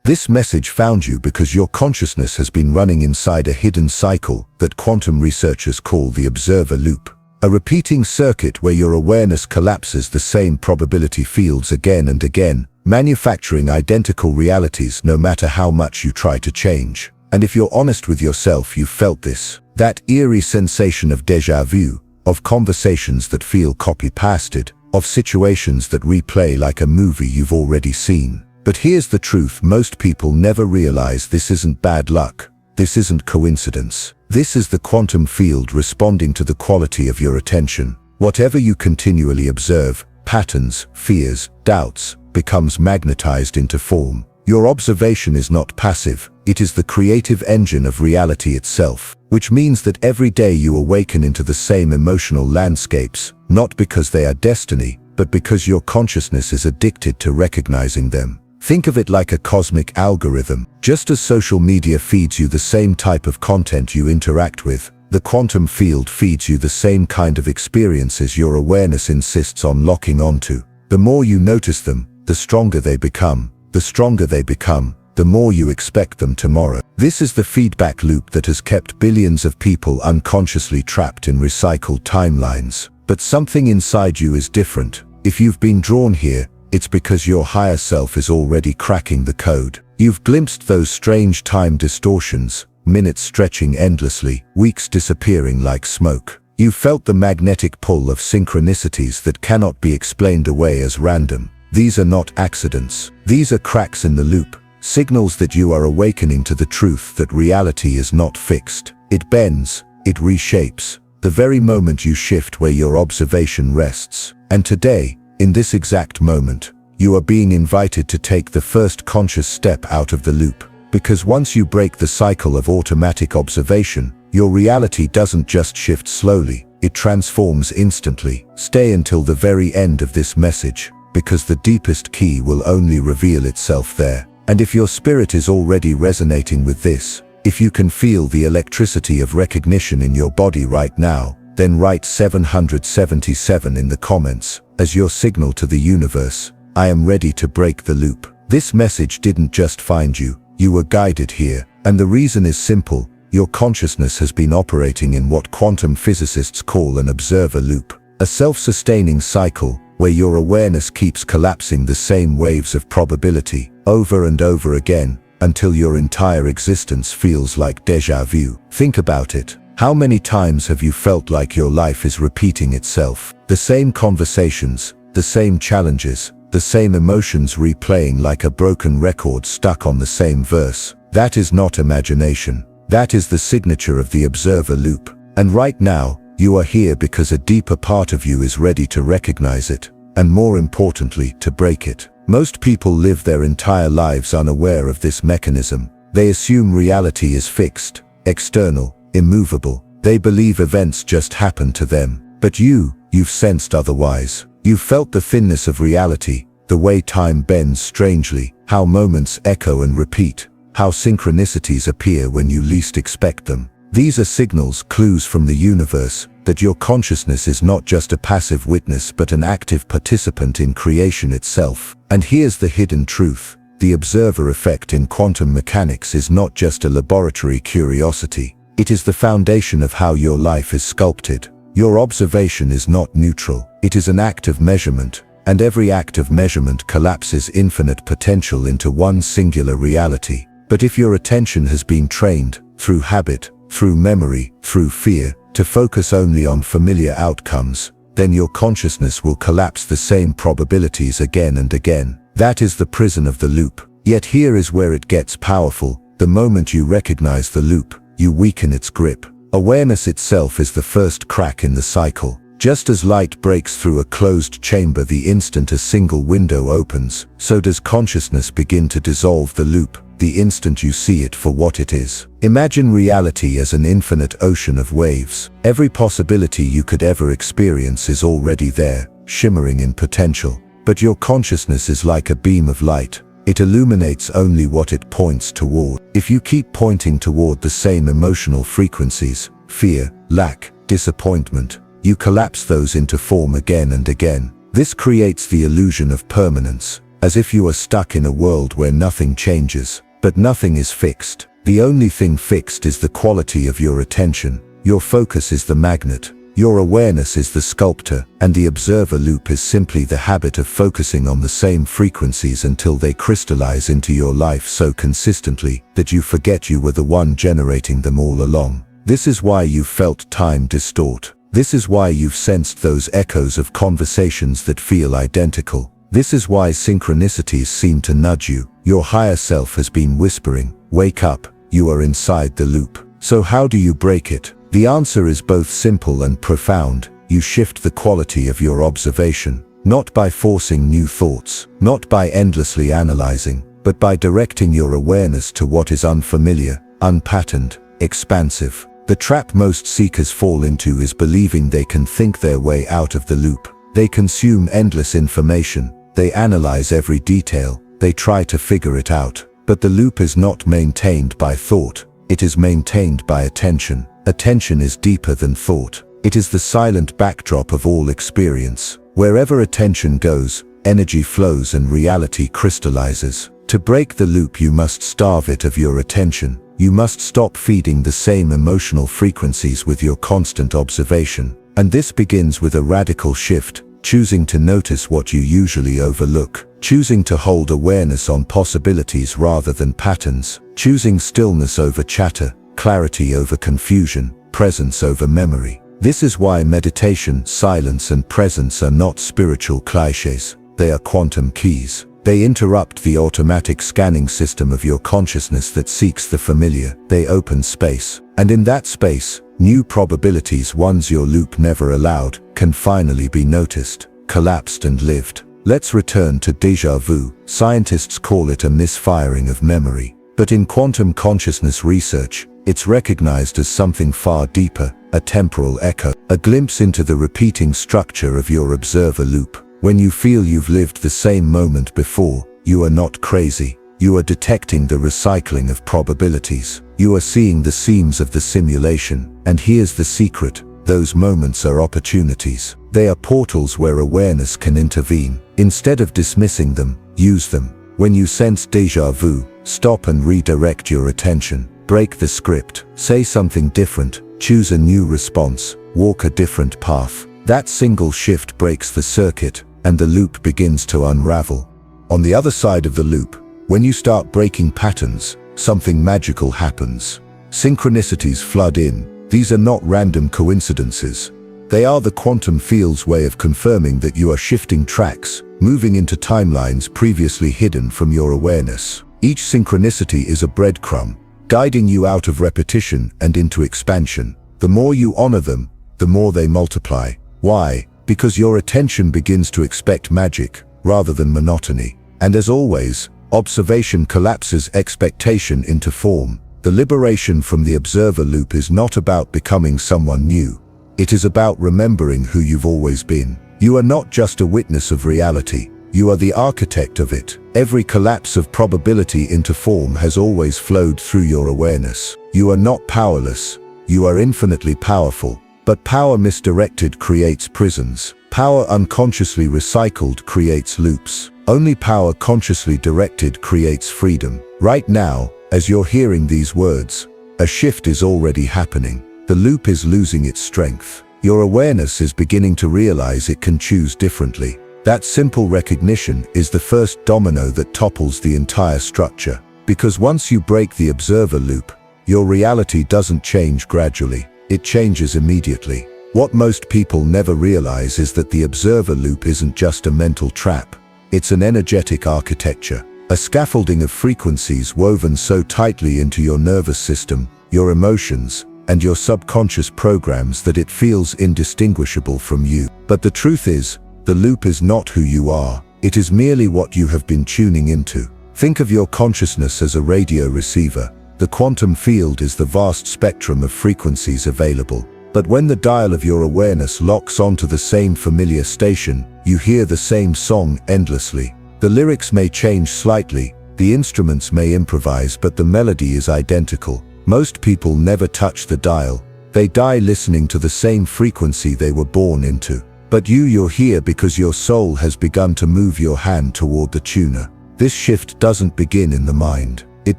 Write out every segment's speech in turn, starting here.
This message found you because your consciousness has been running inside a hidden cycle that quantum researchers call the observer loop. A repeating circuit where your awareness collapses the same probability fields again and again, manufacturing identical realities no matter how much you try to change. And if you're honest with yourself, you've felt this. That eerie sensation of déjà vu, of conversations that feel copy-pasted, of situations that replay like a movie you've already seen. But here's the truth: most people never realize this isn't bad luck. This isn't coincidence. This is the quantum field responding to the quality of your attention. Whatever you continually observe, patterns, fears, doubts, becomes magnetized into form. Your observation is not passive, it is the creative engine of reality itself, which means that every day you awaken into the same emotional landscapes, not because they are destiny, but because your consciousness is addicted to recognizing them. Think of it like a cosmic algorithm. Just as social media feeds you the same type of content you interact with, the quantum field feeds you the same kind of experiences your awareness insists on locking onto. The more you notice them, the stronger they become. The stronger they become, the more you expect them tomorrow. This is the feedback loop that has kept billions of people unconsciously trapped in recycled timelines. But something inside you is different. If you've been drawn here, it's because your higher self is already cracking the code. You've glimpsed those strange time distortions, minutes stretching endlessly, weeks disappearing like smoke. You've felt the magnetic pull of synchronicities that cannot be explained away as random. These are not accidents. These are cracks in the loop, signals that you are awakening to the truth that reality is not fixed. It bends, it reshapes, the very moment you shift where your observation rests. And today, in this exact moment, you are being invited to take the first conscious step out of the loop. Because once you break the cycle of automatic observation, your reality doesn't just shift slowly, it transforms instantly. Stay until the very end of this message, because the deepest key will only reveal itself there. And if your spirit is already resonating with this, if you can feel the electricity of recognition in your body right now, then write 777 in the comments as your signal to the universe. I am ready to break the loop. This message didn't just find you, you were guided here. And the reason is simple: your consciousness has been operating in what quantum physicists call an observer loop, a self-sustaining cycle where your awareness keeps collapsing the same waves of probability over and over again until your entire existence feels like déjà vu. Think about it. How many times have you felt like your life is repeating itself? The same conversations, the same challenges, the same emotions replaying like a broken record stuck on the same verse. That is not imagination. That is the signature of the observer loop. And right now, you are here because a deeper part of you is ready to recognize it, and more importantly, to break it. Most people live their entire lives unaware of this mechanism. They assume reality is fixed, external, immovable. They believe events just happen to them. But you've sensed otherwise. You've felt the thinness of reality, the way time bends strangely, how moments echo and repeat, how synchronicities appear when you least expect them. These are signals, clues from the universe, that your consciousness is not just a passive witness but an active participant in creation itself. And here's the hidden truth: the observer effect in quantum mechanics is not just a laboratory curiosity. It is the foundation of how your life is sculpted. Your observation is not neutral. It is an act of measurement, and every act of measurement collapses infinite potential into one singular reality. But if your attention has been trained, through habit, through memory, through fear, to focus only on familiar outcomes, then your consciousness will collapse the same probabilities again and again. That is the prison of the loop. Yet here is where it gets powerful. The moment you recognize the loop, you weaken its grip. Awareness itself is the first crack in the cycle. Just as light breaks through a closed chamber the instant a single window opens, so does consciousness begin to dissolve the loop the instant you see it for what it is. Imagine reality as an infinite ocean of waves. Every possibility you could ever experience is already there, shimmering in potential. But your consciousness is like a beam of light. It illuminates only what it points toward. If you keep pointing toward the same emotional frequencies, fear, lack, disappointment, you collapse those into form again and again. This creates the illusion of permanence. as if you are stuck in a world where nothing changes. But nothing is fixed. The only thing fixed is the quality of your attention. Your focus is the magnet. Your awareness is the sculptor, and the observer loop is simply the habit of focusing on the same frequencies until they crystallize into your life so consistently that you forget you were the one generating them all along. This is why you've felt time distort. This is why you've sensed those echoes of conversations that feel identical. This is why synchronicities seem to nudge you. Your higher self has been whispering, "Wake up, you are inside the loop." So how do you break it? The answer is both simple and profound. You shift the quality of your observation, not by forcing new thoughts, not by endlessly analyzing, but by directing your awareness to what is unfamiliar, unpatterned, expansive. The trap most seekers fall into is believing they can think their way out of the loop. They consume endless information, they analyze every detail, they try to figure it out. But the loop is not maintained by thought, it is maintained by attention. Attention is deeper than thought. It is the silent backdrop of all experience. Wherever attention goes, energy flows and reality crystallizes. To break the loop, you must starve it of your attention. You must stop feeding the same emotional frequencies with your constant observation. And this begins with a radical shift, choosing to notice what you usually overlook, choosing to hold awareness on possibilities rather than patterns, choosing stillness over chatter, clarity over confusion, presence over memory. This is why meditation, silence, and presence are not spiritual cliches. They are quantum keys. They interrupt the automatic scanning system of your consciousness that seeks the familiar. They open space. And in that space, new probabilities, ones your loop never allowed, can finally be noticed, collapsed, and lived. Let's return to déjà vu. Scientists call it a misfiring of memory. But in quantum consciousness research, it's recognized as something far deeper, a temporal echo, a glimpse into the repeating structure of your observer loop. When you feel you've lived the same moment before, you are not crazy. You are detecting the recycling of probabilities. You are seeing the seams of the simulation. And here's the secret: those moments are opportunities. They are portals where awareness can intervene. Instead of dismissing them, use them. When you sense déjà vu, stop and redirect your attention. Break the script. Say something different. Choose a new response. Walk a different path. That single shift breaks the circuit, and the loop begins to unravel. On the other side of the loop, when you start breaking patterns, something magical happens. Synchronicities flood in. These are not random coincidences. They are the quantum field's way of confirming that you are shifting tracks, moving into timelines previously hidden from your awareness. Each synchronicity is a breadcrumb, guiding you out of repetition and into expansion. The more you honor them, the more they multiply. Why? Because your attention begins to expect magic rather than monotony. And as always, observation collapses expectation into form. The liberation from the observer loop is not about becoming someone new. It is about remembering who you've always been. You are not just a witness of reality. You are the architect of it. Every collapse of probability into form has always flowed through your awareness. You are not powerless. You are infinitely powerful. But power misdirected creates prisons. Power unconsciously recycled creates loops. Only power consciously directed creates freedom. Right now, as you're hearing these words, a shift is already happening. The loop is losing its strength. Your awareness is beginning to realize it can choose differently. That simple recognition is the first domino that topples the entire structure. Because once you break the observer loop, your reality doesn't change gradually. It changes immediately. What most people never realize is that the observer loop isn't just a mental trap. It's an energetic architecture, a scaffolding of frequencies woven so tightly into your nervous system, your emotions, and your subconscious programs that it feels indistinguishable from you. But the truth is, the loop is not who you are. It is merely what you have been tuning into. Think of your consciousness as a radio receiver. The quantum field is the vast spectrum of frequencies available. But when the dial of your awareness locks onto the same familiar station, you hear the same song endlessly. The lyrics may change slightly, the instruments may improvise, but the melody is identical. Most people never touch the dial. They die listening to the same frequency they were born into. But you're here because your soul has begun to move your hand toward the tuner. This shift doesn't begin in the mind. It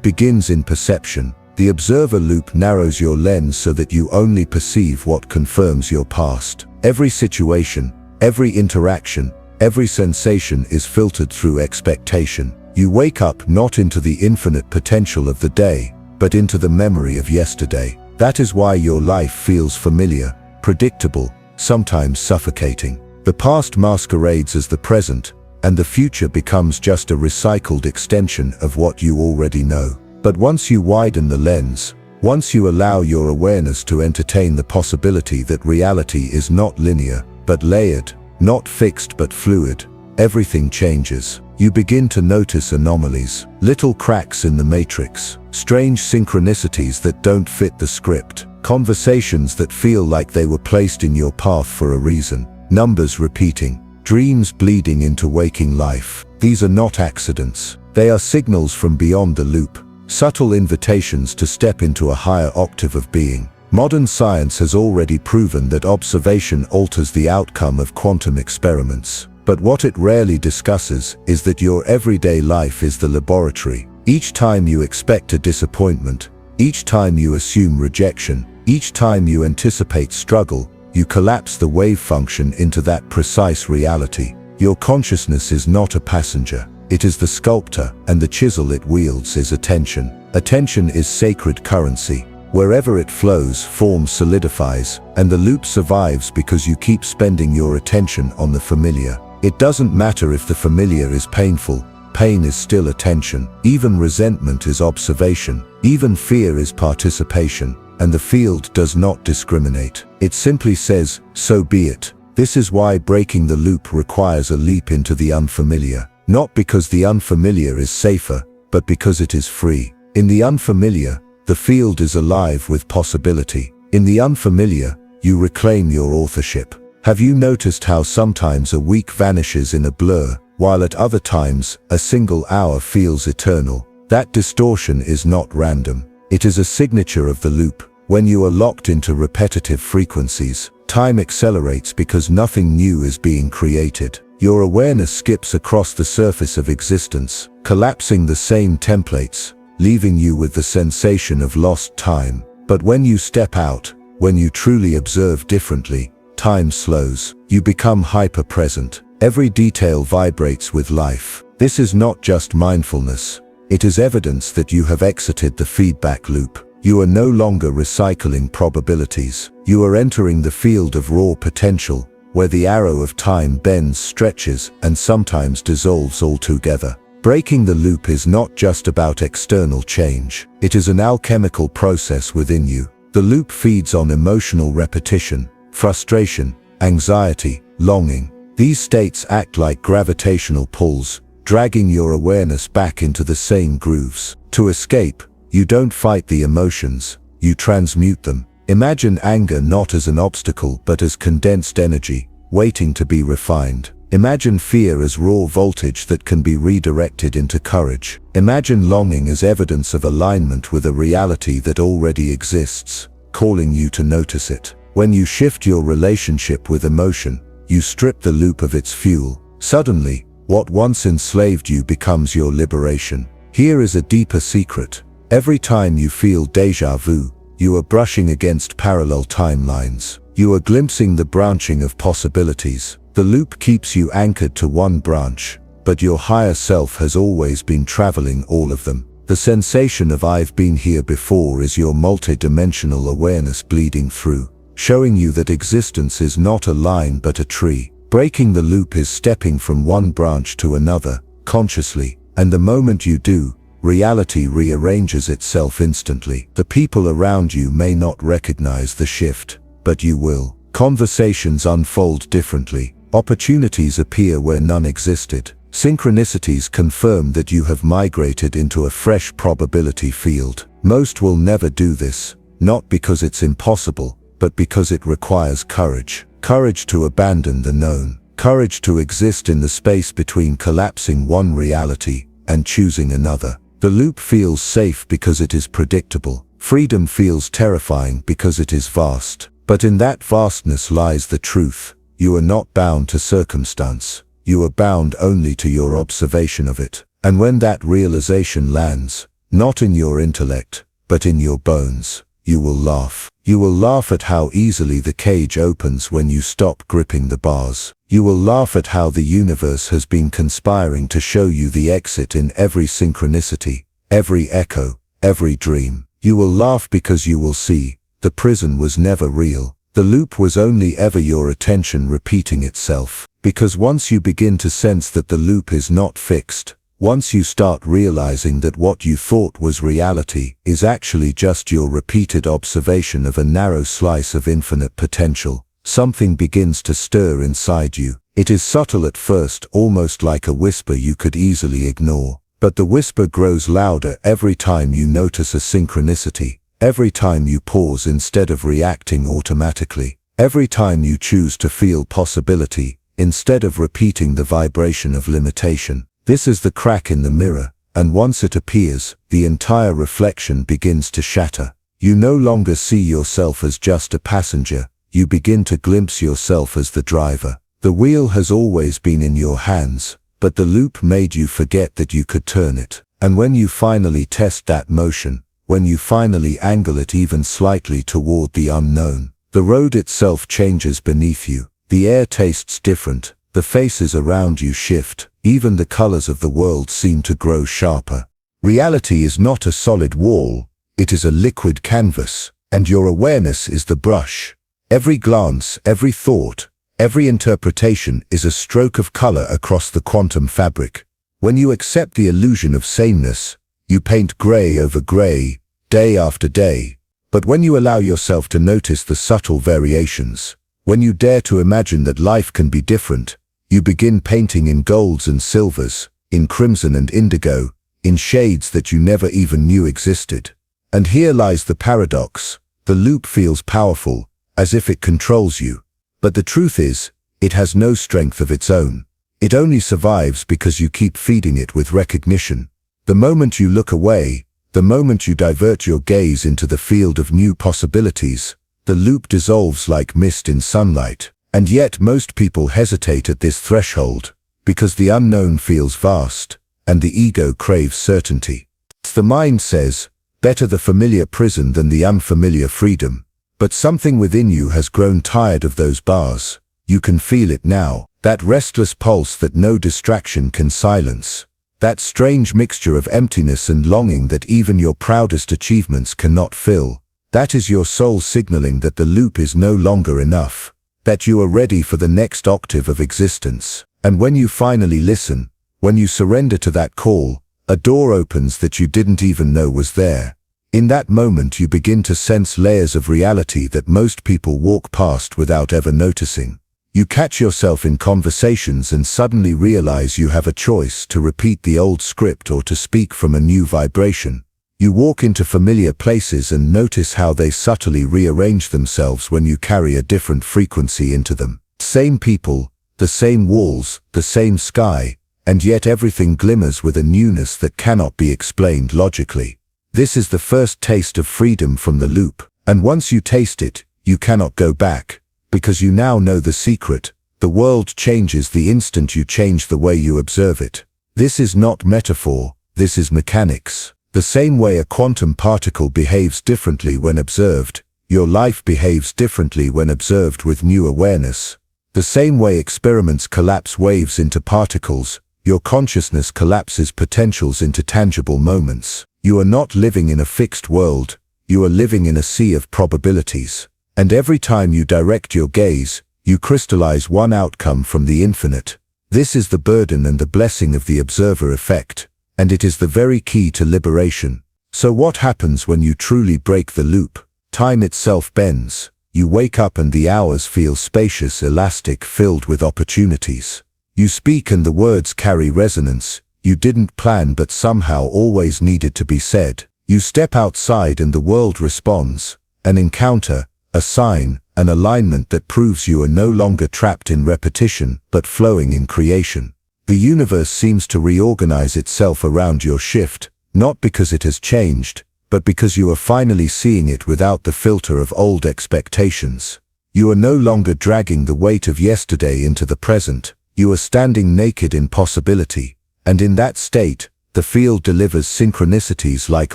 begins in perception. The observer loop narrows your lens so that you only perceive what confirms your past. Every situation, every interaction, every sensation is filtered through expectation. You wake up not into the infinite potential of the day, but into the memory of yesterday. That is why your life feels familiar, predictable, sometimes suffocating. The past masquerades as the present, and the future becomes just a recycled extension of what you already know. But once you widen the lens, once you allow your awareness to entertain the possibility that reality is not linear, but layered, not fixed but fluid, everything changes. You begin to notice anomalies, little cracks in the matrix, strange synchronicities that don't fit the script, conversations that feel like they were placed in your path for a reason, numbers repeating, dreams bleeding into waking life. These are not accidents. They are signals from beyond the loop, subtle invitations to step into a higher octave of being. Modern science has already proven that observation alters the outcome of quantum experiments. But what it rarely discusses is that your everyday life is the laboratory. Each time you expect a disappointment, each time you assume rejection, each time you anticipate struggle, you collapse the wave function into that precise reality. Your consciousness is not a passenger. It is the sculptor, and the chisel it wields is attention. Attention is sacred currency. Wherever it flows, form solidifies, and the loop survives because you keep spending your attention on the familiar. It doesn't matter if the familiar is painful, pain is still attention. Even resentment is observation. Even fear is participation. And the field does not discriminate. It simply says, so be it. This is why breaking the loop requires a leap into the unfamiliar. Not because the unfamiliar is safer, but because it is free. In the unfamiliar, the field is alive with possibility. In the unfamiliar, you reclaim your authorship. Have you noticed how sometimes a week vanishes in a blur, while at other times, a single hour feels eternal? That distortion is not random. It is a signature of the loop. When you are locked into repetitive frequencies, time accelerates because nothing new is being created. Your awareness skips across the surface of existence, collapsing the same templates, leaving you with the sensation of lost time. But when you step out, when you truly observe differently, time slows. You become hyper-present. Every detail vibrates with life. This is not just mindfulness. It is evidence that you have exited the feedback loop. You are no longer recycling probabilities. You are entering the field of raw potential, where the arrow of time bends, stretches, and sometimes dissolves altogether. Breaking the loop is not just about external change. It is an alchemical process within you. The loop feeds on emotional repetition, frustration, anxiety, longing. These states act like gravitational pulls, dragging your awareness back into the same grooves. To escape, you don't fight the emotions, you transmute them. Imagine anger not as an obstacle but as condensed energy, waiting to be refined. Imagine fear as raw voltage that can be redirected into courage. Imagine longing as evidence of alignment with a reality that already exists, calling you to notice it. When you shift your relationship with emotion, you strip the loop of its fuel. Suddenly, what once enslaved you becomes your liberation. Here is a deeper secret. Every time you feel déjà vu, you are brushing against parallel timelines. You are glimpsing the branching of possibilities. The loop keeps you anchored to one branch, but your higher self has always been traveling all of them. The sensation of I've been here before is your multidimensional awareness bleeding through, showing you that existence is not a line but a tree. Breaking the loop is stepping from one branch to another, consciously, and the moment you do, reality rearranges itself instantly. The people around you may not recognize the shift, but you will. Conversations unfold differently. Opportunities appear where none existed. Synchronicities confirm that you have migrated into a fresh probability field. Most will never do this, not because it's impossible, but because it requires courage. Courage to abandon the known. Courage to exist in the space between collapsing one reality and choosing another. The loop feels safe because it is predictable. Freedom feels terrifying because it is vast. But in that vastness lies the truth. You are not bound to circumstance. You are bound only to your observation of it. And when that realization lands, not in your intellect, but in your bones, you will laugh. You will laugh at how easily the cage opens when you stop gripping the bars. You will laugh at how the universe has been conspiring to show you the exit in every synchronicity, every echo, every dream. You will laugh because you will see, the prison was never real. The loop was only ever your attention repeating itself. Because once you begin to sense that the loop is not fixed, once you start realizing that what you thought was reality is actually just your repeated observation of a narrow slice of infinite potential, something begins to stir inside you. It is subtle at first, almost like a whisper you could easily ignore. But the whisper grows louder every time you notice a synchronicity, every time you pause instead of reacting automatically, every time you choose to feel possibility instead of repeating the vibration of limitation. This is the crack in the mirror, and once it appears, the entire reflection begins to shatter. You no longer see yourself as just a passenger, you begin to glimpse yourself as the driver. The wheel has always been in your hands, but the loop made you forget that you could turn it. And when you finally test that motion, when you finally angle it even slightly toward the unknown, the road itself changes beneath you. The air tastes different, the faces around you shift, even the colors of the world seem to grow sharper. Reality is not a solid wall, it is a liquid canvas, and your awareness is the brush. Every glance, every thought, every interpretation is a stroke of color across the quantum fabric. When you accept the illusion of sameness, you paint gray over gray, day after day. But when you allow yourself to notice the subtle variations, when you dare to imagine that life can be different, you begin painting in golds and silvers, in crimson and indigo, in shades that you never even knew existed. And here lies the paradox. The loop feels powerful, as if it controls you. But the truth is, it has no strength of its own. It only survives because you keep feeding it with recognition. The moment you look away, the moment you divert your gaze into the field of new possibilities, the loop dissolves like mist in sunlight. And yet most people hesitate at this threshold, because the unknown feels vast, and the ego craves certainty. The mind says, better the familiar prison than the unfamiliar freedom. But something within you has grown tired of those bars. You can feel it now, that restless pulse that no distraction can silence. That strange mixture of emptiness and longing that even your proudest achievements cannot fill. That is your soul signaling that the loop is no longer enough, that you are ready for the next octave of existence. And when you finally listen, when you surrender to that call, a door opens that you didn't even know was there. In that moment you begin to sense layers of reality that most people walk past without ever noticing. You catch yourself in conversations and suddenly realize you have a choice to repeat the old script or to speak from a new vibration. You walk into familiar places and notice how they subtly rearrange themselves when you carry a different frequency into them. Same people, the same walls, the same sky, and yet everything glimmers with a newness that cannot be explained logically. This is the first taste of freedom from the loop, and once you taste it, you cannot go back, because you now know the secret. The world changes the instant you change the way you observe it. This is not metaphor, this is mechanics. The same way a quantum particle behaves differently when observed, your life behaves differently when observed with new awareness. The same way experiments collapse waves into particles, your consciousness collapses potentials into tangible moments. You are not living in a fixed world, you are living in a sea of probabilities. And every time you direct your gaze, you crystallize one outcome from the infinite. This is the burden and the blessing of the observer effect. And it is the very key to liberation. So what happens when you truly break the loop? Time itself bends. You wake up and the hours feel spacious, elastic, filled with opportunities. You speak and the words carry resonance. You didn't plan but somehow always needed to be said. You step outside and the world responds. An encounter, a sign, an alignment that proves you are no longer trapped in repetition, but flowing in creation. The universe seems to reorganize itself around your shift, not because it has changed, but because you are finally seeing it without the filter of old expectations. You are no longer dragging the weight of yesterday into the present. You are standing naked in possibility. And in that state, the field delivers synchronicities like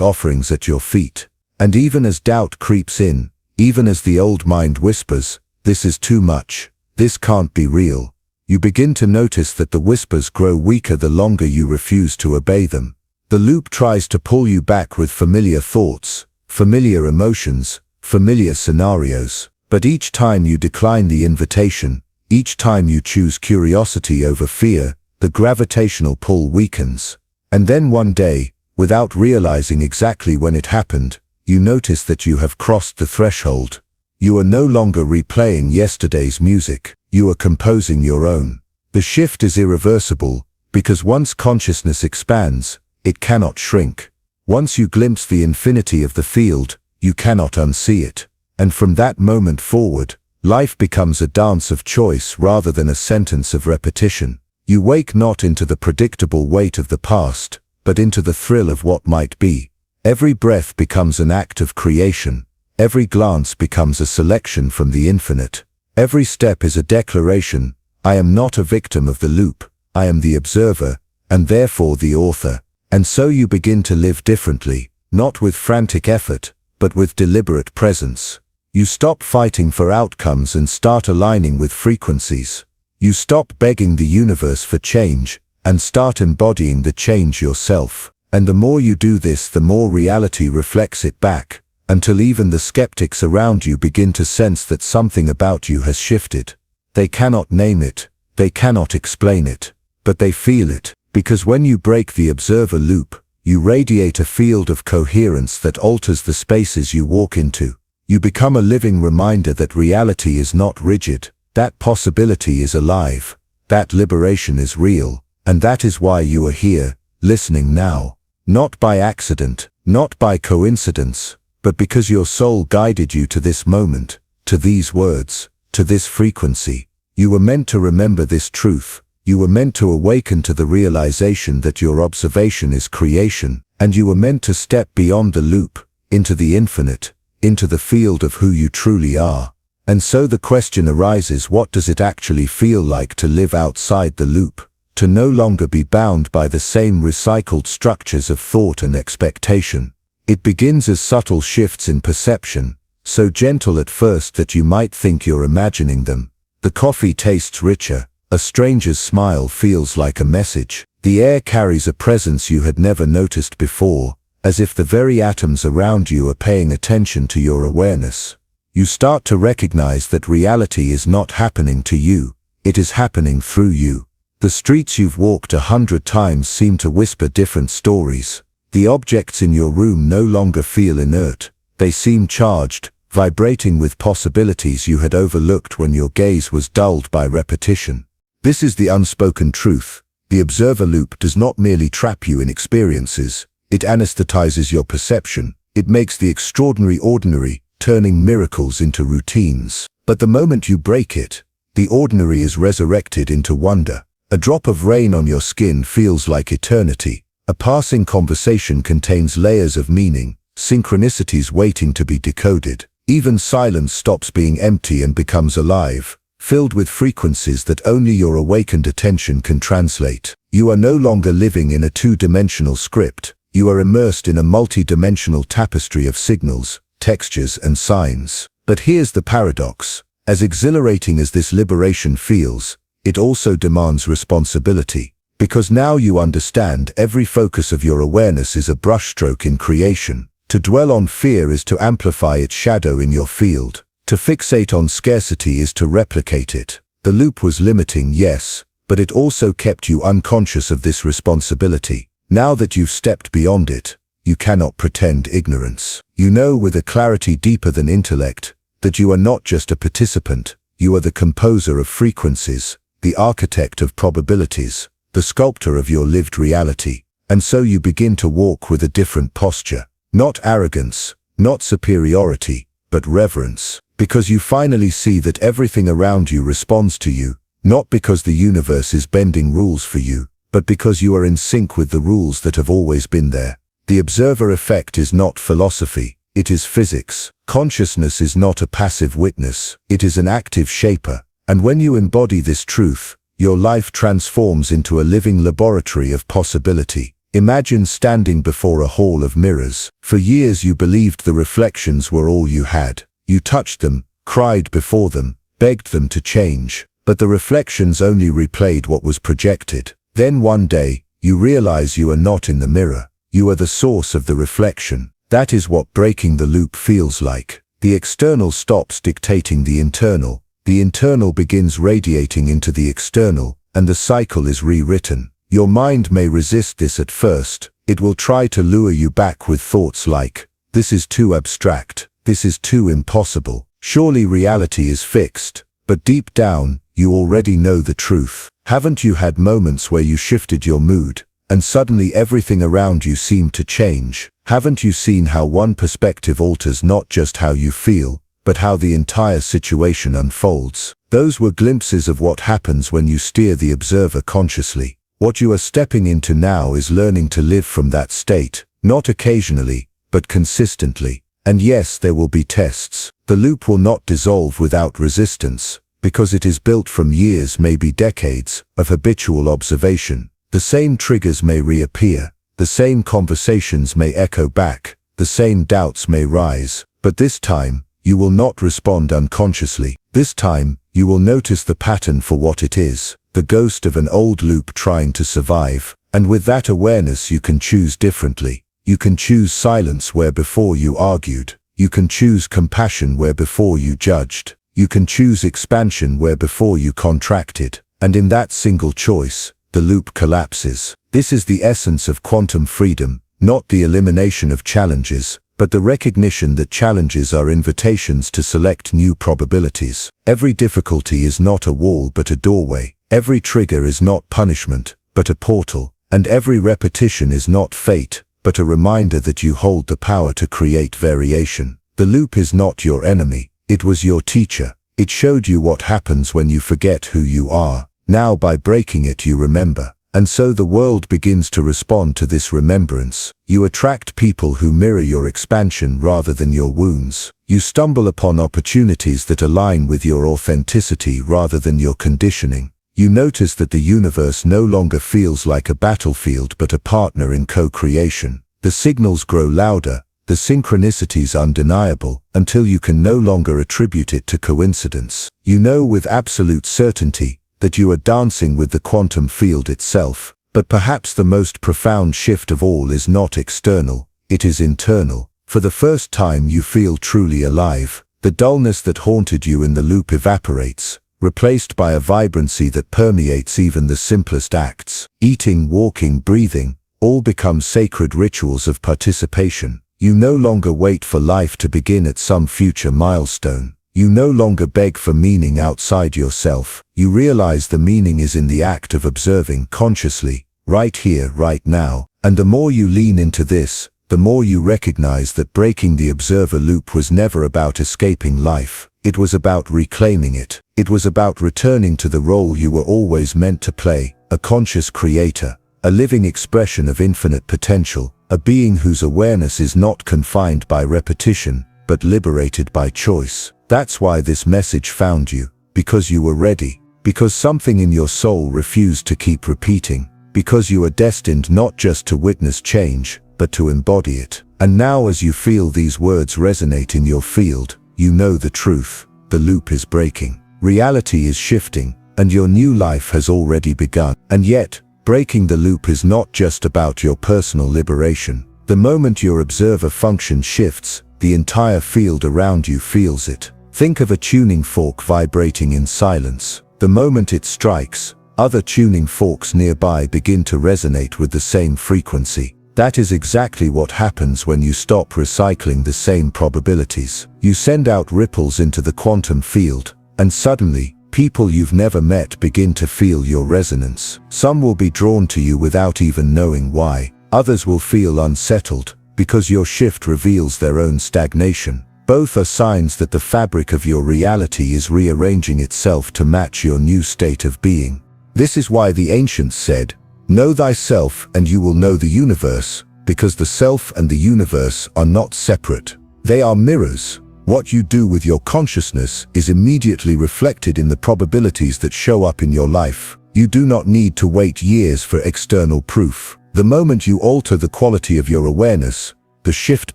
offerings at your feet. And even as doubt creeps in, even as the old mind whispers, "This is too much. This can't be real," you begin to notice that the whispers grow weaker the longer you refuse to obey them. The loop tries to pull you back with familiar thoughts, familiar emotions, familiar scenarios. But each time you decline the invitation, each time you choose curiosity over fear, the gravitational pull weakens. And then one day, without realizing exactly when it happened, you notice that you have crossed the threshold. You are no longer replaying yesterday's music, you are composing your own. The shift is irreversible, because once consciousness expands, it cannot shrink. Once you glimpse the infinity of the field, you cannot unsee it. And from that moment forward, life becomes a dance of choice rather than a sentence of repetition. You wake not into the predictable weight of the past, but into the thrill of what might be. Every breath becomes an act of creation. Every glance becomes a selection from the infinite. Every step is a declaration: I am not a victim of the loop, I am the observer, and therefore the author. And so you begin to live differently, not with frantic effort, but with deliberate presence. You stop fighting for outcomes and start aligning with frequencies. You stop begging the universe for change, and start embodying the change yourself. And the more you do this, the more reality reflects it back, until even the skeptics around you begin to sense that something about you has shifted. They cannot name it, they cannot explain it, but they feel it, because when you break the observer loop, you radiate a field of coherence that alters the spaces you walk into. You become a living reminder that reality is not rigid, that possibility is alive, that liberation is real, and that is why you are here, listening now. Not by accident, not by coincidence, but because your soul guided you to this moment, to these words, to this frequency. You were meant to remember this truth. You were meant to awaken to the realization that your observation is creation, and you were meant to step beyond the loop, into the infinite, into the field of who you truly are. And so the question arises, what does it actually feel like to live outside the loop? To no longer be bound by the same recycled structures of thought and expectation. It begins as subtle shifts in perception, so gentle at first that you might think you're imagining them. The coffee tastes richer, a stranger's smile feels like a message. The air carries a presence you had never noticed before, as if the very atoms around you are paying attention to your awareness. You start to recognize that reality is not happening to you, it is happening through you. The streets you've walked 100 times seem to whisper different stories. The objects in your room no longer feel inert. They seem charged, vibrating with possibilities you had overlooked when your gaze was dulled by repetition. This is the unspoken truth. The observer loop does not merely trap you in experiences, it anesthetizes your perception. It makes the extraordinary ordinary, turning miracles into routines. But the moment you break it, the ordinary is resurrected into wonder. A drop of rain on your skin feels like eternity. A passing conversation contains layers of meaning, synchronicities waiting to be decoded. Even silence stops being empty and becomes alive, filled with frequencies that only your awakened attention can translate. You are no longer living in a two-dimensional script. You are immersed in a multi-dimensional tapestry of signals, textures, and signs. But here's the paradox. As exhilarating as this liberation feels, it also demands responsibility. Because now you understand every focus of your awareness is a brushstroke in creation. To dwell on fear is to amplify its shadow in your field. To fixate on scarcity is to replicate it. The loop was limiting, yes, but it also kept you unconscious of this responsibility. Now that you've stepped beyond it, you cannot pretend ignorance. You know with a clarity deeper than intellect that you are not just a participant, you are the composer of frequencies, the architect of probabilities, the sculptor of your lived reality. And so you begin to walk with a different posture. Not arrogance, not superiority, but reverence. Because you finally see that everything around you responds to you, not because the universe is bending rules for you, but because you are in sync with the rules that have always been there. The observer effect is not philosophy, it is physics. Consciousness is not a passive witness, it is an active shaper. And when you embody this truth, your life transforms into a living laboratory of possibility. Imagine standing before a hall of mirrors. For years you believed the reflections were all you had. You touched them, cried before them, begged them to change. But the reflections only replayed what was projected. Then one day, you realize you are not in the mirror. You are the source of the reflection. That is what breaking the loop feels like. The external stops dictating the internal begins radiating into the external, and the cycle is rewritten. Your mind may resist this at first. It will try to lure you back with thoughts like, this is too abstract, this is too impossible, surely reality is fixed. But deep down, you already know the truth. Haven't you had moments where you shifted your mood, and suddenly everything around you seemed to change? Haven't you seen how one perspective alters not just how you feel, but how the entire situation unfolds? Those were glimpses of what happens when you steer the observer consciously. What you are stepping into now is learning to live from that state, not occasionally, but consistently. And yes, there will be tests. The loop will not dissolve without resistance, because it is built from years, maybe decades, of habitual observation. The same triggers may reappear, the same conversations may echo back, the same doubts may rise, but this time, you will not respond unconsciously. This time, you will notice the pattern for what it is, the ghost of an old loop trying to survive, and with that awareness you can choose differently. You can choose silence where before you argued. You can choose compassion where before you judged. You can choose expansion where before you contracted. And in that single choice, the loop collapses. This is the essence of quantum freedom, not the elimination of challenges, but the recognition that challenges are invitations to select new probabilities. Every difficulty is not a wall but a doorway. Every trigger is not punishment, but a portal. And every repetition is not fate, but a reminder that you hold the power to create variation. The loop is not your enemy. It was your teacher. It showed you what happens when you forget who you are. Now by breaking it you remember. And so the world begins to respond to this remembrance. You attract people who mirror your expansion rather than your wounds. You stumble upon opportunities that align with your authenticity rather than your conditioning. You notice that the universe no longer feels like a battlefield but a partner in co-creation. The signals grow louder, the synchronicities undeniable, until you can no longer attribute it to coincidence. You know with absolute certainty that you are dancing with the quantum field itself. But perhaps the most profound shift of all is not external, it is internal. For the first time you feel truly alive. The dullness that haunted you in the loop evaporates, replaced by a vibrancy that permeates even the simplest acts. Eating, walking, breathing, all become sacred rituals of participation. You no longer wait for life to begin at some future milestone. You no longer beg for meaning outside yourself. You realize the meaning is in the act of observing consciously, right here, right now. And the more you lean into this, the more you recognize that breaking the observer loop was never about escaping life. It was about reclaiming it. It was about returning to the role you were always meant to play, a conscious creator, a living expression of infinite potential, a being whose awareness is not confined by repetition, but liberated by choice. That's why this message found you, because you were ready, because something in your soul refused to keep repeating, because you are destined not just to witness change, but to embody it. And now as you feel these words resonate in your field, you know the truth. The loop is breaking. Reality is shifting, and your new life has already begun. And yet, breaking the loop is not just about your personal liberation. The moment your observer function shifts, the entire field around you feels it. Think of a tuning fork vibrating in silence. The moment it strikes, other tuning forks nearby begin to resonate with the same frequency. That is exactly what happens when you stop recycling the same probabilities. You send out ripples into the quantum field, and suddenly, people you've never met begin to feel your resonance. Some will be drawn to you without even knowing why. Others will feel unsettled, because your shift reveals their own stagnation. Both are signs that the fabric of your reality is rearranging itself to match your new state of being. This is why the ancients said, "Know thyself and you will know the universe," because the self and the universe are not separate. They are mirrors. What you do with your consciousness is immediately reflected in the probabilities that show up in your life. You do not need to wait years for external proof. The moment you alter the quality of your awareness, the shift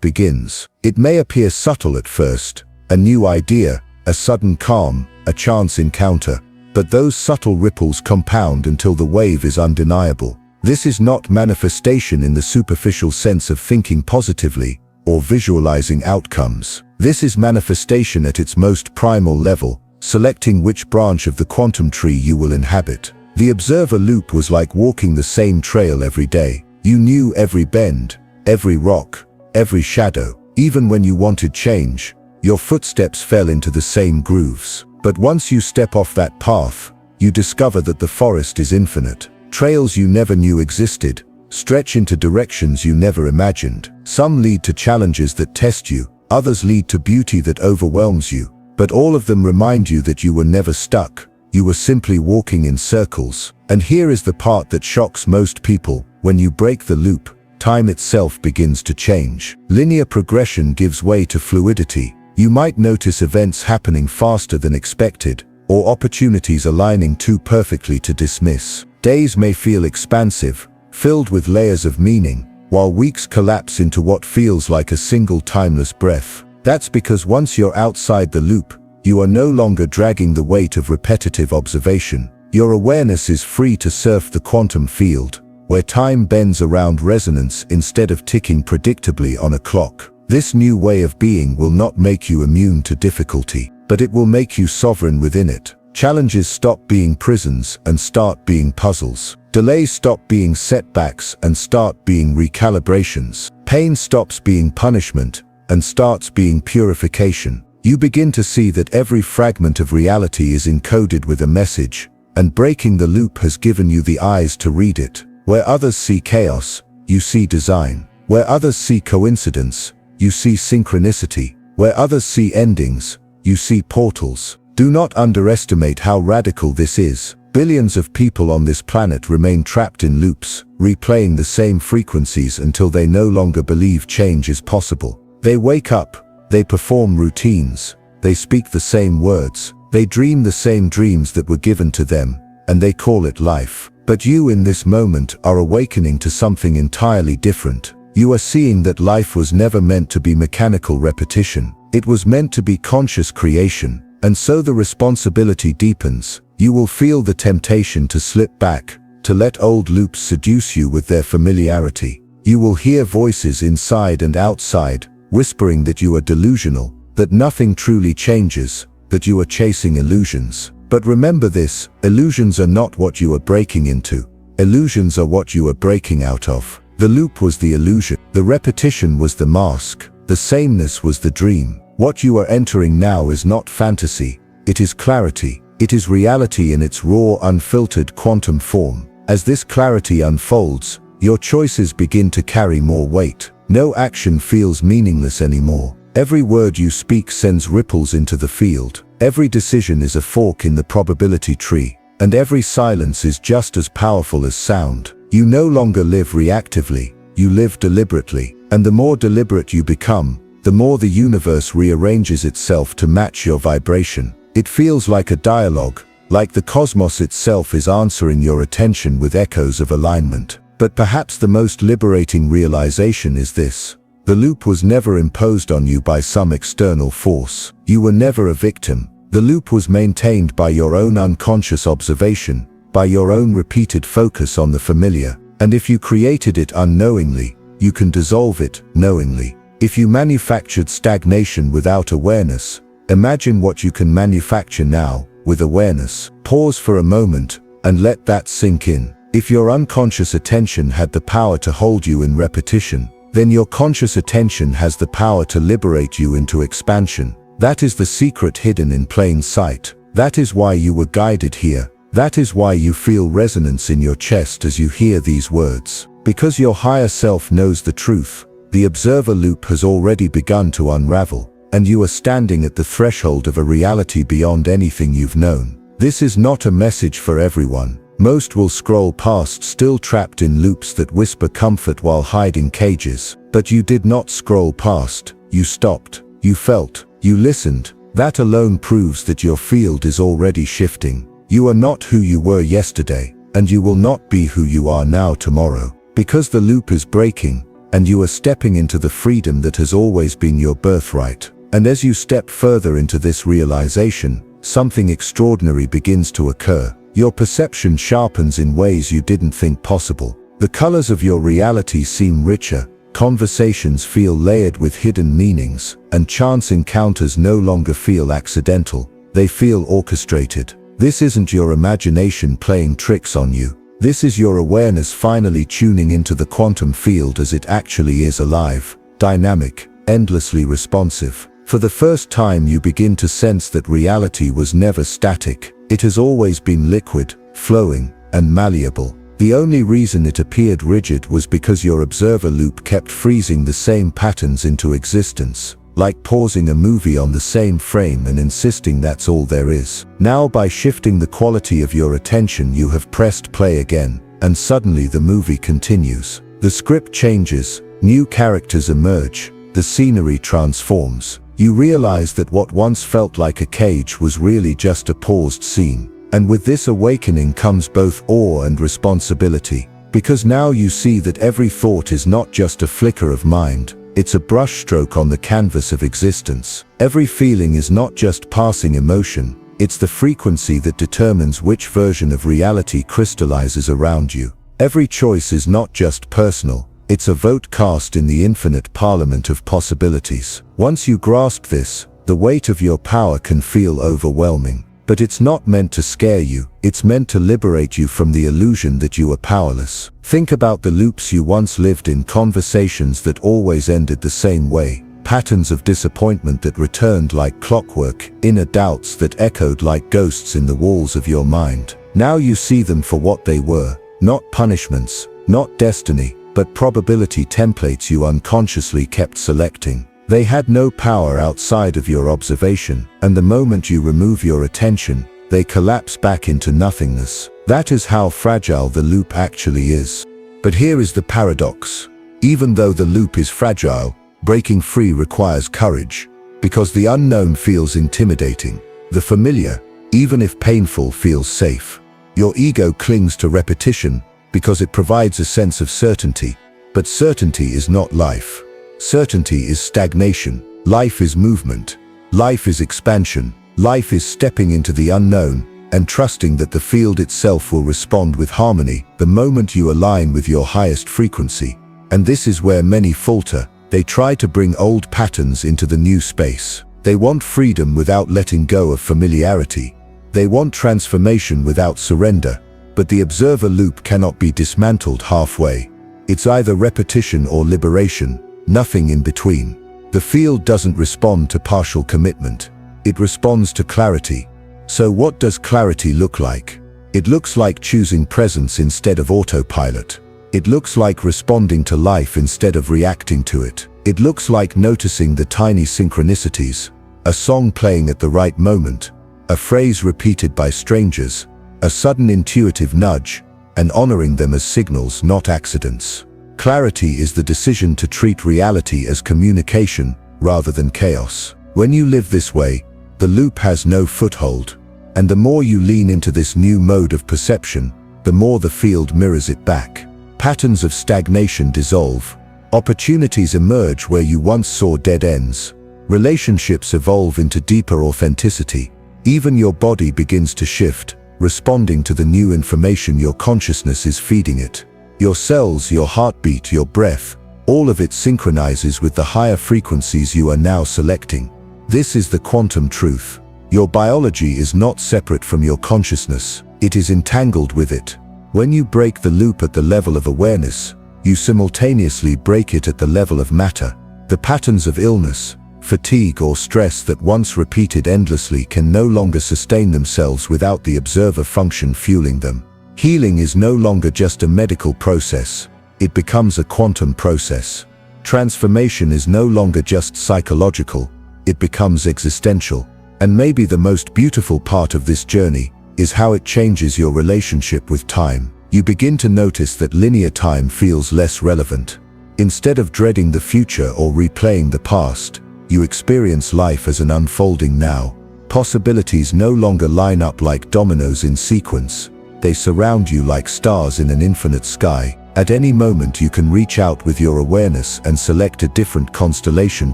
begins. It may appear subtle at first, a new idea, a sudden calm, a chance encounter, but those subtle ripples compound until the wave is undeniable. This is not manifestation in the superficial sense of thinking positively or visualizing outcomes. This is manifestation at its most primal level, selecting which branch of the quantum tree you will inhabit. The observer loop was like walking the same trail every day. You knew every bend, every rock, every shadow. Even when you wanted change, your footsteps fell into the same grooves. But once you step off that path, you discover that the forest is infinite. Trails you never knew existed stretch into directions you never imagined. Some lead to challenges that test you, others lead to beauty that overwhelms you, but all of them remind you that you were never stuck. You were simply walking in circles. And here is the part that shocks most people. When you break the loop, time itself begins to change. Linear progression gives way to fluidity. You might notice events happening faster than expected, or opportunities aligning too perfectly to dismiss. Days may feel expansive, filled with layers of meaning, while weeks collapse into what feels like a single timeless breath. That's because once you're outside the loop, you are no longer dragging the weight of repetitive observation. Your awareness is free to surf the quantum field, where time bends around resonance instead of ticking predictably on a clock. This new way of being will not make you immune to difficulty, but it will make you sovereign within it. Challenges stop being prisons and start being puzzles. Delays stop being setbacks and start being recalibrations. Pain stops being punishment and starts being purification. You begin to see that every fragment of reality is encoded with a message, and breaking the loop has given you the eyes to read it. Where others see chaos, you see design. Where others see coincidence, you see synchronicity. Where others see endings, you see portals. Do not underestimate how radical this is. Billions of people on this planet remain trapped in loops, replaying the same frequencies until they no longer believe change is possible. They wake up, they perform routines, they speak the same words, they dream the same dreams that were given to them, and they call it life. But you in this moment are awakening to something entirely different. You are seeing that life was never meant to be mechanical repetition. It was meant to be conscious creation, and so the responsibility deepens. You will feel the temptation to slip back, to let old loops seduce you with their familiarity. You will hear voices inside and outside, whispering that you are delusional, that nothing truly changes, that you are chasing illusions. But remember this, illusions are not what you are breaking into. Illusions are what you are breaking out of. The loop was the illusion. The repetition was the mask. The sameness was the dream. What you are entering now is not fantasy. It is clarity. It is reality in its raw, unfiltered quantum form. As this clarity unfolds, your choices begin to carry more weight. No action feels meaningless anymore. Every word you speak sends ripples into the field. Every decision is a fork in the probability tree, and every silence is just as powerful as sound. You no longer live reactively, you live deliberately, and the more deliberate you become, the more the universe rearranges itself to match your vibration. It feels like a dialogue, like the cosmos itself is answering your attention with echoes of alignment. But perhaps the most liberating realization is this. The loop was never imposed on you by some external force. You were never a victim. The loop was maintained by your own unconscious observation, by your own repeated focus on the familiar. And if you created it unknowingly, you can dissolve it knowingly. If you manufactured stagnation without awareness, imagine what you can manufacture now, with awareness. Pause for a moment, and let that sink in. If your unconscious attention had the power to hold you in repetition, then your conscious attention has the power to liberate you into expansion. That is the secret hidden in plain sight. That is why you were guided here. That is why you feel resonance in your chest as you hear these words. Because your higher self knows the truth, the observer loop has already begun to unravel, and you are standing at the threshold of a reality beyond anything you've known. This is not a message for everyone. Most will scroll past, still trapped in loops that whisper comfort while hiding cages. But you did not scroll past, You stopped, you felt, you listened. That alone proves that your field is already shifting. You are not who you were yesterday, and you will not be who you are now tomorrow. Because the loop is breaking, and you are stepping into the freedom that has always been your birthright. And as you step further into this realization, something extraordinary begins to occur. Your perception sharpens in ways you didn't think possible. The colors of your reality seem richer, conversations feel layered with hidden meanings, and chance encounters no longer feel accidental, they feel orchestrated. This isn't your imagination playing tricks on you. This is your awareness finally tuning into the quantum field as it actually is, alive, dynamic, endlessly responsive. For the first time you begin to sense that reality was never static. It has always been liquid, flowing, and malleable. The only reason it appeared rigid was because your observer loop kept freezing the same patterns into existence, like pausing a movie on the same frame and insisting that's all there is. Now, by shifting the quality of your attention, you have pressed play again, and suddenly the movie continues. The script changes, new characters emerge, the scenery transforms. You realize that what once felt like a cage was really just a paused scene. And with this awakening comes both awe and responsibility, because now you see that every thought is not just a flicker of mind, it's a brushstroke on the canvas of existence. Every feeling is not just passing emotion, it's the frequency that determines which version of reality crystallizes around you. Every choice is not just personal, it's a vote cast in the infinite parliament of possibilities. Once you grasp this, the weight of your power can feel overwhelming. But it's not meant to scare you, it's meant to liberate you from the illusion that you are powerless. Think about the loops you once lived in, conversations that always ended the same way, patterns of disappointment that returned like clockwork, inner doubts that echoed like ghosts in the walls of your mind. Now you see them for what they were, not punishments, not destiny, but probability templates you unconsciously kept selecting. They had no power outside of your observation, and the moment you remove your attention, they collapse back into nothingness. That is how fragile the loop actually is. But here is the paradox. Even though the loop is fragile, breaking free requires courage, because the unknown feels intimidating. The familiar, even if painful, feels safe. Your ego clings to repetition because it provides a sense of certainty, but certainty is not life. Certainty is stagnation. Life is movement. Life is expansion. Life is stepping into the unknown and trusting that the field itself will respond with harmony the moment you align with your highest frequency. And this is where many falter. They try to bring old patterns into the new space. They want freedom without letting go of familiarity. They want transformation without surrender. But the observer loop cannot be dismantled halfway. It's either repetition or liberation. Nothing in between. The field doesn't respond to partial commitment. It responds to clarity. So what does clarity look like? It looks like choosing presence instead of autopilot. It looks like responding to life instead of reacting to it. It looks like noticing the tiny synchronicities, a song playing at the right moment, a phrase repeated by strangers, a sudden intuitive nudge, and honoring them as signals, not accidents. Clarity is the decision to treat reality as communication rather than chaos. When you live this way, the loop has no foothold, and the more you lean into this new mode of perception, the more the field mirrors it back. Patterns of stagnation dissolve, opportunities emerge where you once saw dead ends, relationships evolve into deeper authenticity, even your body begins to shift, responding to the new information your consciousness is feeding it. Your cells, your heartbeat, your breath, all of it synchronizes with the higher frequencies you are now selecting. This is the quantum truth. Your biology is not separate from your consciousness, it is entangled with it. When you break the loop at the level of awareness, you simultaneously break it at the level of matter. The patterns of illness, fatigue, or stress that once repeated endlessly can no longer sustain themselves without the observer function fueling them. Healing is no longer just a medical process, it becomes a quantum process. Transformation is no longer just psychological, it becomes existential. And maybe the most beautiful part of this journey is how it changes your relationship with time. You begin to notice that linear time feels less relevant. Instead of dreading the future or replaying the past, You experience life as an unfolding now. Possibilities no longer line up like dominoes in sequence. They surround you like stars in an infinite sky. At any moment you can reach out with your awareness and select a different constellation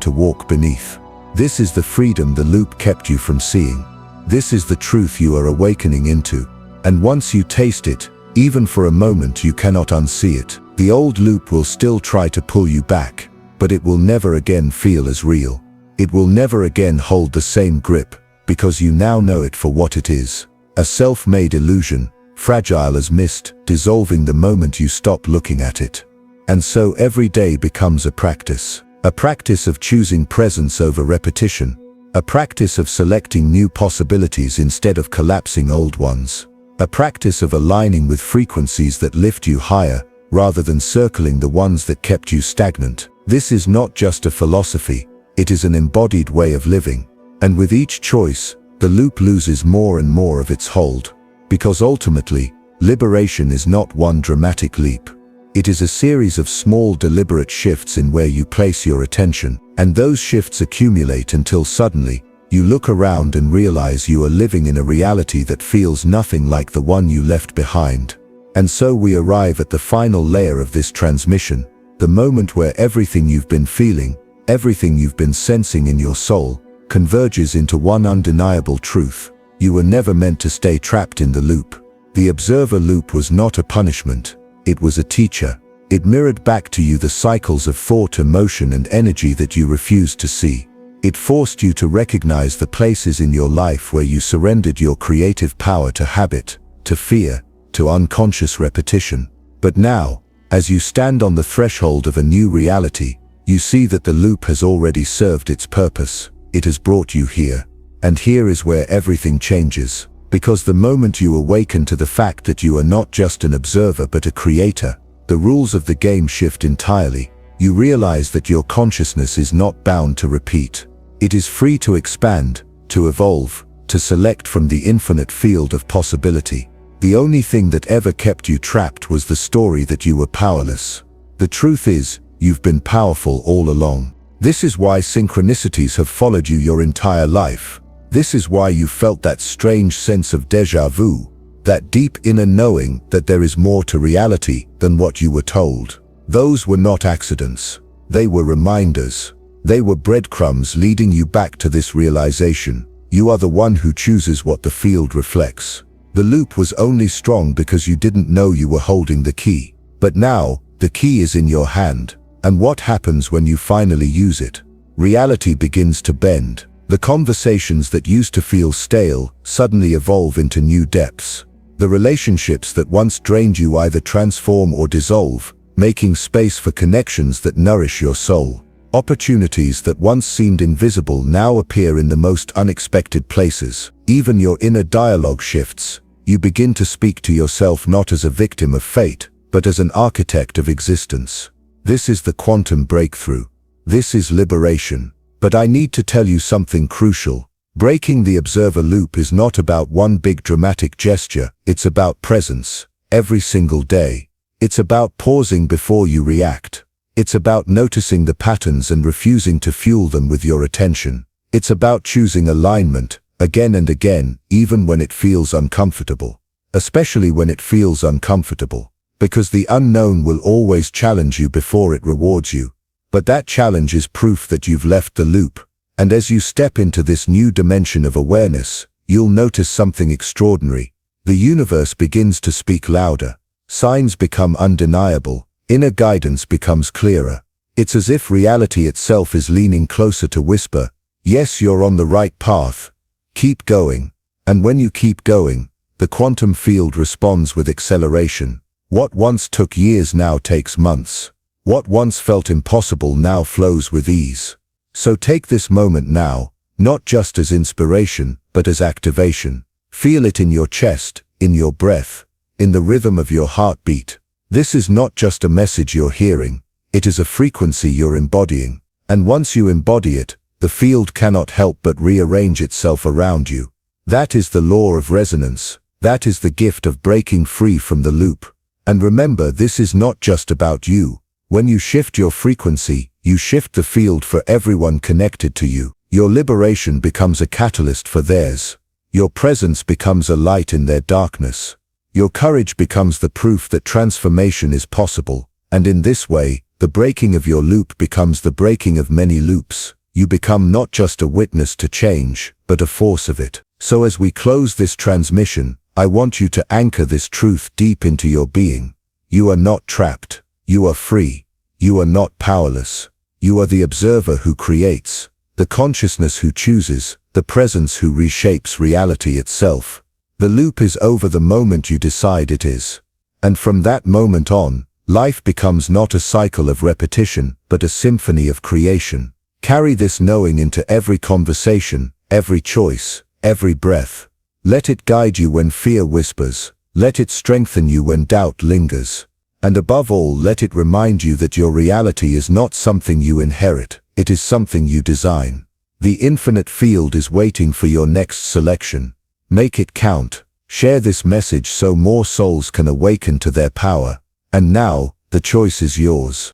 to walk beneath. This is the freedom the loop kept you from seeing. This is the truth you are awakening into. And once you taste it, even for a moment you cannot unsee it. The old loop will still try to pull you back, but it will never again feel as real. It will never again hold the same grip, because you now know it for what it is. A self-made illusion, fragile as mist, dissolving the moment you stop looking at it. And so every day becomes a practice of choosing presence over repetition, a practice of selecting new possibilities instead of collapsing old ones, a practice of aligning with frequencies that lift you higher, rather than circling the ones that kept you stagnant. This is not just a philosophy, it is an embodied way of living. And with each choice, the loop loses more and more of its hold. Because ultimately, liberation is not one dramatic leap. It is a series of small deliberate shifts in where you place your attention, and those shifts accumulate until suddenly, you look around and realize you are living in a reality that feels nothing like the one you left behind. And so we arrive at the final layer of this transmission, the moment where everything you've been feeling, everything you've been sensing in your soul, converges into one undeniable truth. You were never meant to stay trapped in the loop. The observer loop was not a punishment, it was a teacher. It mirrored back to you the cycles of thought, emotion, and energy that you refused to see. It forced you to recognize the places in your life where you surrendered your creative power to habit, to fear, to unconscious repetition. But now, as you stand on the threshold of a new reality, you see that the loop has already served its purpose. It has brought you here. And here is where everything changes. Because the moment you awaken to the fact that you are not just an observer but a creator, the rules of the game shift entirely. You realize that your consciousness is not bound to repeat. It is free to expand, to evolve, to select from the infinite field of possibility. The only thing that ever kept you trapped was the story that you were powerless. The truth is, you've been powerful all along. This is why synchronicities have followed you your entire life. This is why you felt that strange sense of déjà vu, that deep inner knowing that there is more to reality than what you were told. Those were not accidents. They were reminders. They were breadcrumbs leading you back to this realization. You are the one who chooses what the field reflects. The loop was only strong because you didn't know you were holding the key. But now, the key is in your hand. And what happens when you finally use it? Reality begins to bend. The conversations that used to feel stale suddenly evolve into new depths. The relationships that once drained you either transform or dissolve, making space for connections that nourish your soul. Opportunities that once seemed invisible now appear in the most unexpected places. Even your inner dialogue shifts. You begin to speak to yourself not as a victim of fate, but as an architect of existence. This is the quantum breakthrough. This is liberation. But I need to tell you something crucial. Breaking the observer loop is not about one big dramatic gesture. It's about presence, every single day. It's about pausing before you react. It's about noticing the patterns and refusing to fuel them with your attention. It's about choosing alignment, again and again, even when it feels uncomfortable. Especially when it feels uncomfortable. Because the unknown will always challenge you before it rewards you. But that challenge is proof that you've left the loop. And as you step into this new dimension of awareness, you'll notice something extraordinary. The universe begins to speak louder. Signs become undeniable. Inner guidance becomes clearer. It's as if reality itself is leaning closer to whisper, yes, you're on the right path. Keep going. And when you keep going, the quantum field responds with acceleration. What once took years now takes months. What once felt impossible now flows with ease. So take this moment now, not just as inspiration, but as activation. Feel it in your chest, in your breath, in the rhythm of your heartbeat. This is not just a message you're hearing, it is a frequency you're embodying. And once you embody it, the field cannot help but rearrange itself around you. That is the law of resonance. That is the gift of breaking free from the loop. And remember, this is not just about you. When you shift your frequency, You shift the field for everyone connected to you. Your liberation becomes a catalyst for theirs. Your presence becomes a light in their darkness. Your courage becomes the proof that transformation is possible. And in this way, the breaking of your loop becomes the breaking of many loops. You become not just a witness to change, but a force of it. So as we close this transmission, I want you to anchor this truth deep into your being. You are not trapped. You are free. You are not powerless. You are the observer who creates, the consciousness who chooses, the presence who reshapes reality itself. The loop is over the moment you decide it is. And from that moment on, life becomes not a cycle of repetition, but a symphony of creation. Carry this knowing into every conversation, every choice, every breath. Let it guide you when fear whispers. Let it strengthen you when doubt lingers. And above all, let it remind you that your reality is not something you inherit, it is something you design. The infinite field is waiting for your next selection. Make it count. Share this message so more souls can awaken to their power. And now, the choice is yours.